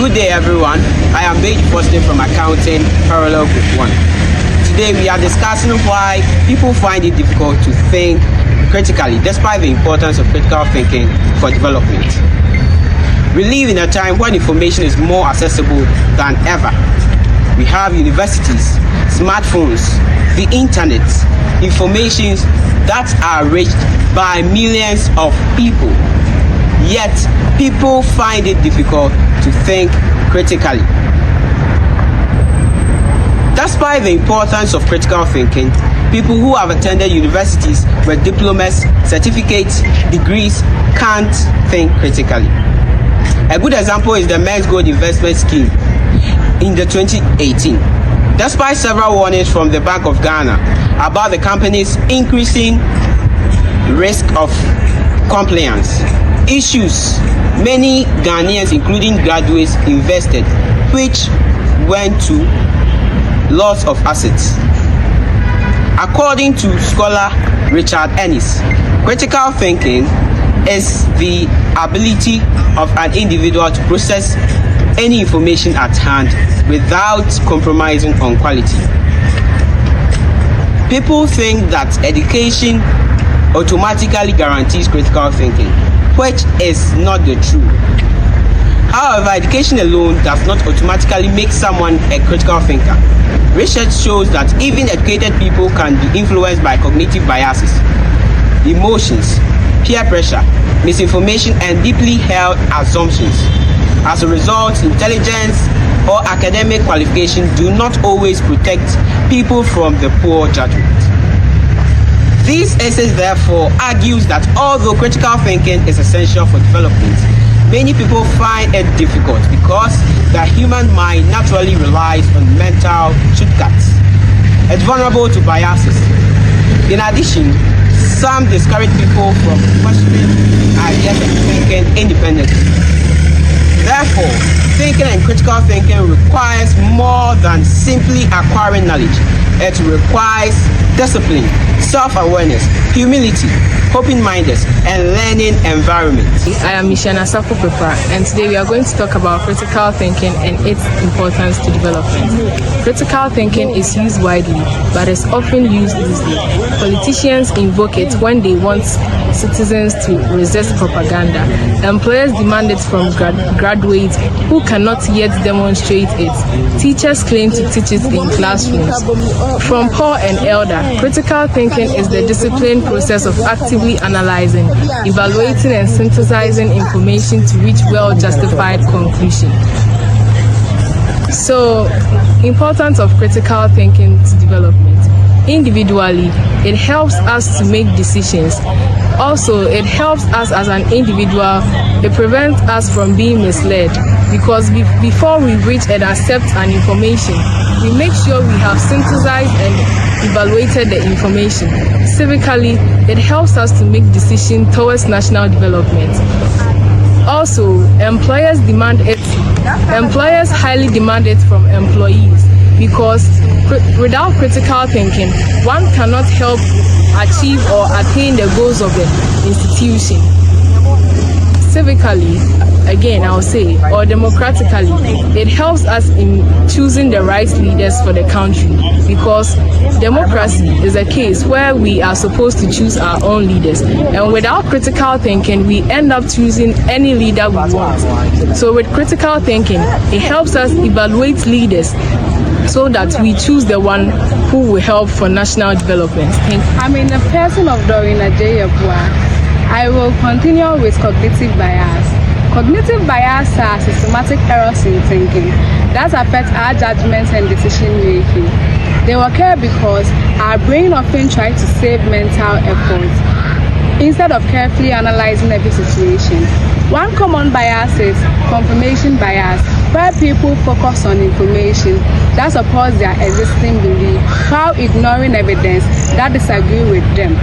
Good day, everyone. I am Beji Foster from Accounting Parallel Group 1. Today, we are discussing why people find it difficult to think critically despite the importance of critical thinking for development. We live in a time when information is more accessible than ever. We have universities, smartphones, the internet, information that are reached by millions of people. Yet, people find it difficult to think critically. Despite the importance of critical thinking, people who have attended universities with diplomas, certificates, degrees can't think critically. A good example is the Men's Gold Investment Scheme in the 2018. Despite several warnings from the Bank of Ghana about the company's increasing risk of compliance issues, many Ghanaians, including graduates, invested, which went to loss of assets. According to scholar Richard Ennis, critical thinking is the ability of an individual to process any information at hand without compromising on quality. People think that education automatically guarantees critical thinking, which is not the truth. However, education alone does not automatically make someone a critical thinker. Research shows that even educated people can be influenced by cognitive biases, emotions, peer pressure, misinformation, and deeply held assumptions. As a result, intelligence or academic qualification do not always protect people from the poor judgment. This essay therefore argues that although critical thinking is essential for development, many people find it difficult because the human mind naturally relies on mental shortcuts. It's vulnerable to biases. In addition, some discourage people from questioning ideas and thinking independently. Therefore, thinking and critical thinking requires more than simply acquiring knowledge. It requires discipline, self-awareness, humility, open-mindedness, and learning environment. I am Michelle Asafo Pepa, and today we are going to talk about critical thinking and its importance to development. Critical thinking is used widely, but is often used loosely. Politicians invoke it when they want citizens to resist propaganda. Employers demand it from graduates who cannot yet demonstrate it. Teachers claim to teach it in classrooms. From poor and elder, critical thinking is the disciplined process of actively analyzing, evaluating, and synthesizing information to reach well-justified conclusions. So, importance of critical thinking to development. Individually, it helps us to make decisions. Also, it helps us as an individual. It prevents us from being misled because before we reach and accept an information, we make sure we have synthesized and evaluated the information. Civically, it helps us to make decisions towards national development. Also, employers highly demand it from employees because without critical thinking, one cannot help achieve or attain the goals of the institution. Civically, again, I'll say, or democratically, it helps us in choosing the right leaders for the country because democracy is a case where we are supposed to choose our own leaders. And without critical thinking, we end up choosing any leader we want. So with critical thinking, it helps us evaluate leaders so that we choose the one who will help for national development. I'm in the person of Dorina J. Yabua. I will continue with cognitive bias. Cognitive bias are systematic errors in thinking that affect our judgments and decision making. They occur because our brain often tries to save mental effort instead of carefully analyzing every situation. One common bias is confirmation bias, where people focus on information that supports their existing belief while ignoring evidence that disagree with them.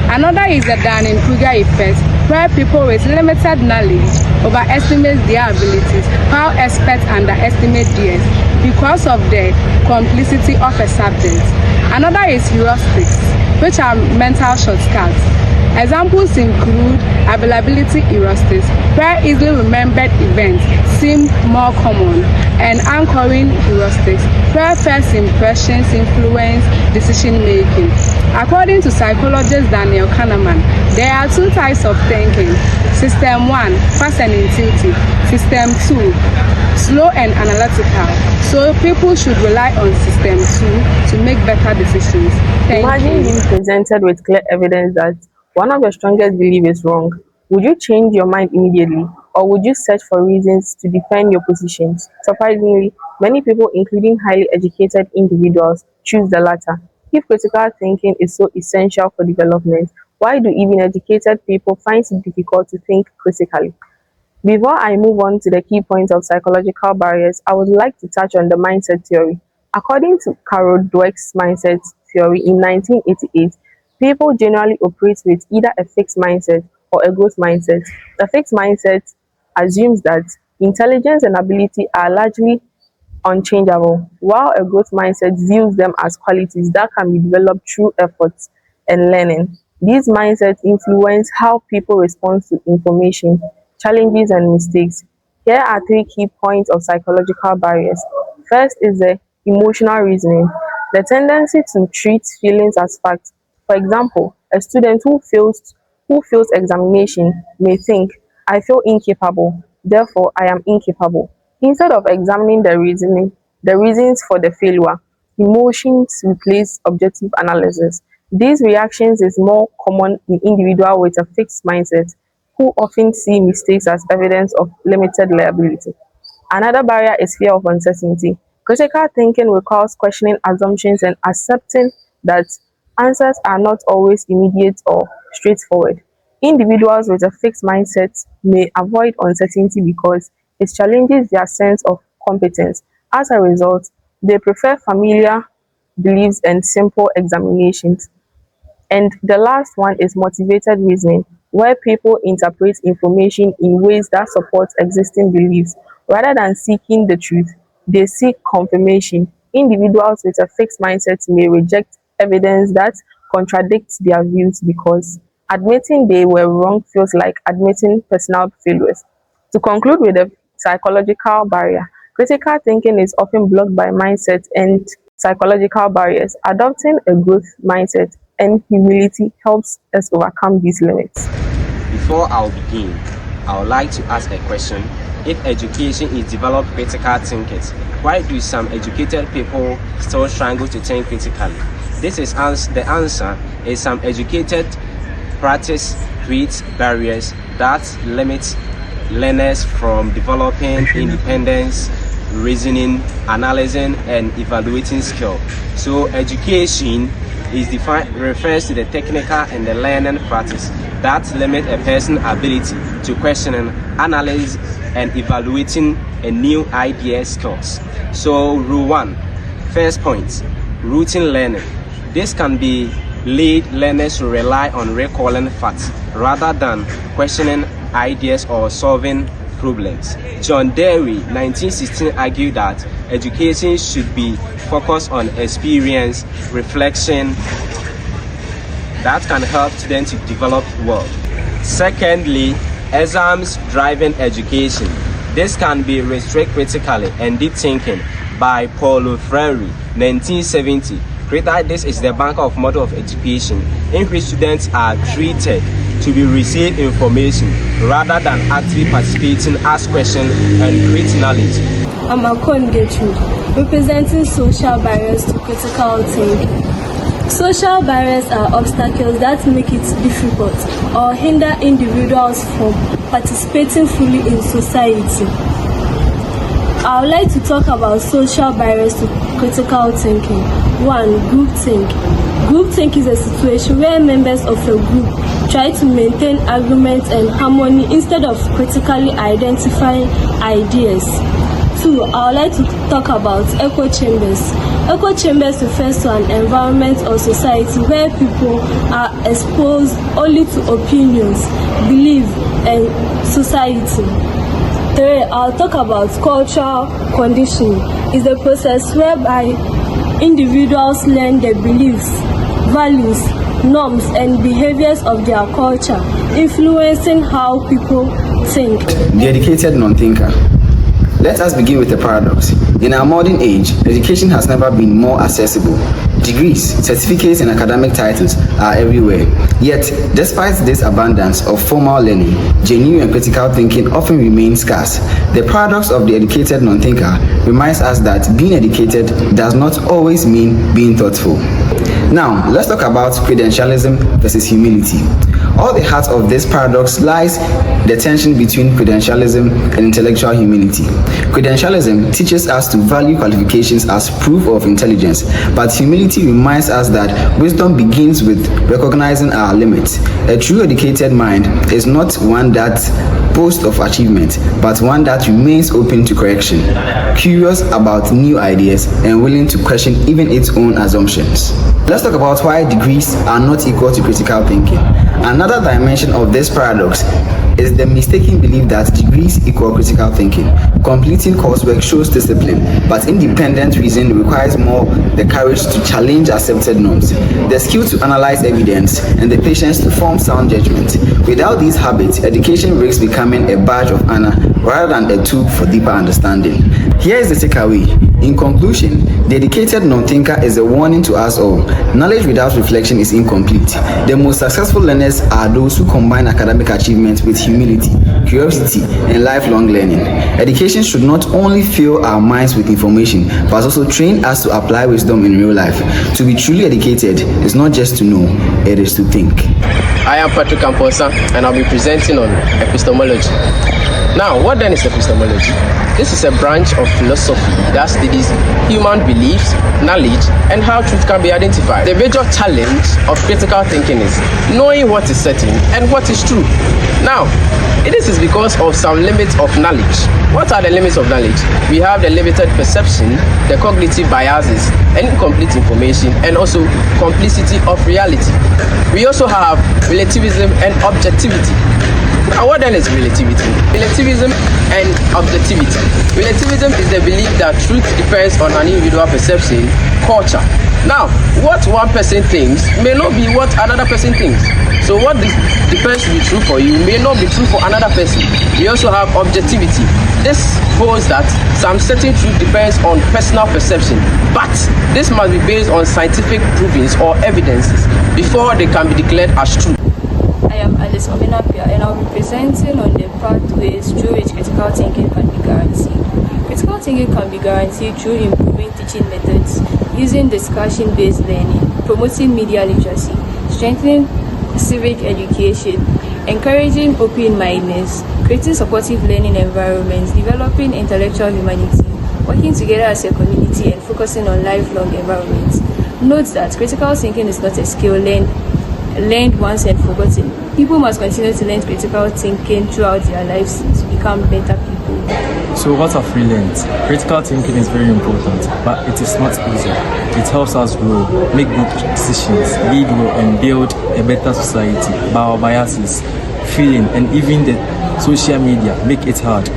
Another is the Dunning-Kruger effect, where people with limited knowledge overestimate their abilities while experts underestimate theirs because of the complexity of a subject. Another is heuristics, which are mental shortcuts. Examples include availability heuristics, where easily remembered events seem more common, and anchoring heuristics, where first impressions influence decision making. According to psychologist Daniel Kahneman, there are two types of thinking: System 1, fast and intuitive; System 2, slow and analytical. So people should rely on System 2 to make better decisions. Imagine being presented with clear evidence that one of your strongest beliefs is wrong. Would you change your mind immediately, or would you search for reasons to defend your positions? Surprisingly, many people, including highly educated individuals, choose the latter. If critical thinking is so essential for development, why do even educated people find it difficult to think critically? Before I move on to the key points of psychological barriers, I would like to touch on the mindset theory. According to Carol Dweck's mindset theory in 1988, people generally operate with either a fixed mindset or a growth mindset. The fixed mindset assumes that intelligence and ability are largely unchangeable, while a growth mindset views them as qualities that can be developed through efforts and learning. These mindsets influence how people respond to information, challenges, and mistakes. Here are three key points of psychological barriers. First is the emotional reasoning, the tendency to treat feelings as facts. For example, a student who fails examination may think, "I feel incapable, therefore I am incapable." Instead of examining the reasons for the failure, emotions replace objective analysis. These reactions is more common in individuals with a fixed mindset, who often see mistakes as evidence of limited liability. Another barrier is fear of uncertainty. Critical thinking requires questioning assumptions and accepting that answers are not always immediate or straightforward. Individuals with a fixed mindset may avoid uncertainty because it challenges their sense of competence. As a result, they prefer familiar beliefs and simple examinations. And the last one is motivated reasoning, where people interpret information in ways that support existing beliefs. Rather than seeking the truth, they seek confirmation. Individuals with a fixed mindset may reject evidence that contradicts their views because admitting they were wrong feels like admitting personal failures. To conclude with the psychological barrier, critical thinking is often blocked by mindset and psychological barriers. Adopting a growth mindset and humility helps us overcome these limits. Before I'll begin, I would like to ask a question. If education is developed critical thinkers, why do some educated people still struggle to think critically? The answer is some educated practice creates barriers that limit learners from developing independence, reasoning, analyzing, and evaluating skill. So education refers to the technical and the learning practice that limit a person's ability to questioning, analyze, and evaluating a new idea skills. So rule 1, first point, routine learning. This can be lead learners to rely on recalling facts rather than questioning ideas or solving problems. John Dewey, 1916, argued that education should be focused on experience, reflection that can help students to develop well. Secondly, exams driving education. This can be restricted critically and deep thinking by Paulo Freire, 1970. This is the bank of model of education in which students are treated to be receive information rather than actively participating, ask questions, and create knowledge. I'm Akon Gertrude, representing social barriers to critical thinking. Social barriers are obstacles that make it difficult or hinder individuals from participating fully in society. I would like to talk about social barriers to critical thinking. 1. Groupthink. Groupthink is a situation where members of a group try to maintain agreement and harmony instead of critically identifying ideas. 2. I would like to talk about echo chambers. Echo chambers refers to an environment or society where people are exposed only to opinions, beliefs, and society. 3. I'll talk about cultural conditioning. It's the process whereby individuals learn their beliefs, values, norms, and behaviors of their culture, influencing how people think. The educated non-thinker. Let us begin with a paradox. In our modern age, education has never been more accessible. Degrees, certificates, and academic titles are everywhere. Yet, despite this abundance of formal learning, genuine and critical thinking often remains scarce. The paradox of the educated non-thinker reminds us that being educated does not always mean being thoughtful. Now, let's talk about credentialism versus humility. All the heart of this paradox lies the tension between credentialism and intellectual humility. Credentialism teaches us to value qualifications as proof of intelligence, but humility reminds us that wisdom begins with recognizing our limits. A true educated mind is not one that boasts of achievement, but one that remains open to correction, curious about new ideas, and willing to question even its own assumptions. Let's talk about why degrees are not equal to critical thinking. Another dimension of this paradox is the mistaken belief that degrees equal critical thinking. Completing coursework shows discipline, but independent reasoning requires more the courage to challenge accepted norms, the skill to analyze evidence, and the patience to form sound judgment. Without these habits, education risks becoming a badge of honor rather than a tool for deeper understanding. Here is the takeaway. In conclusion, the educated non-thinker is a warning to us all. Knowledge without reflection is incomplete. The most successful learners are those who combine academic achievement with humility, curiosity, and lifelong learning. Education should not only fill our minds with information, but also train us to apply wisdom in real life. To be truly educated is not just to know, it is to think. I am Patrick Amposa, and I'll be presenting on epistemology. Now, what then is epistemology? This is a branch of philosophy that studies human beliefs, knowledge, and how truth can be identified. The major challenge of critical thinking is knowing what is certain and what is true. Now, this is because of some limits of knowledge. What are the limits of knowledge? We have the limited perception, the cognitive biases, incomplete information, and also complicity of reality. We also have relativism and objectivity. Now, what then is relativity? Relativism and objectivity. Relativism is the belief that truth depends on an individual perception, culture. Now, what one person thinks may not be what another person thinks. So what depends to be true for you may not be true for another person. We also have objectivity. This holds that some certain truth depends on personal perception, but this must be based on scientific provings or evidences before they can be declared as true. I am Alice Omenapia, and I'll be presenting on the pathways through which critical thinking can be guaranteed. Critical thinking can be guaranteed through improving teaching methods, using discussion-based learning, promoting media literacy, strengthening civic education, encouraging open-mindedness, creating supportive learning environments, developing intellectual humanity, working together as a community, and focusing on lifelong environments. Note that critical thinking is not a skill learned once and forgotten. People must continue to learn critical thinking throughout their lives to become better people. So what have we learned? Critical thinking is very important, but it is not easy. It helps us grow, make good decisions, lead well, and build a better society. But our biases, feeling, and even the social media make it hard.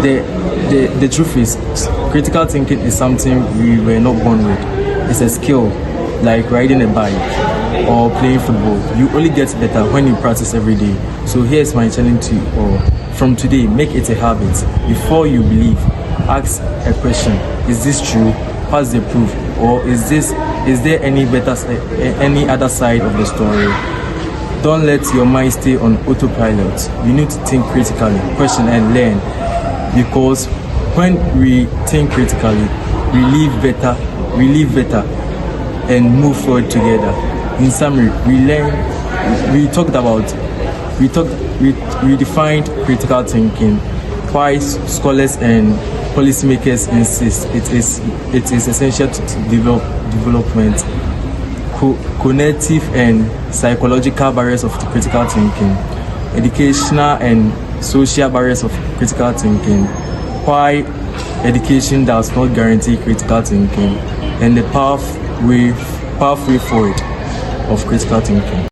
The truth is, critical thinking is something we were not born with. It's a skill, like riding a bike or playing football. You only get better when you practice every day. So here's my challenge to you all. From today, make it a habit. Before you believe, ask a question. Is this true? What's the proof? Or is there any other side of the story? Don't let your mind stay on autopilot. You need to think critically, question and learn. Because when we think critically, we live better and move forward together. In summary, we defined critical thinking, why scholars and policymakers insist it is essential to development, cognitive and psychological barriers of critical thinking, educational and social barriers of critical thinking, why education does not guarantee critical thinking, and the pathway forward of critical thinking.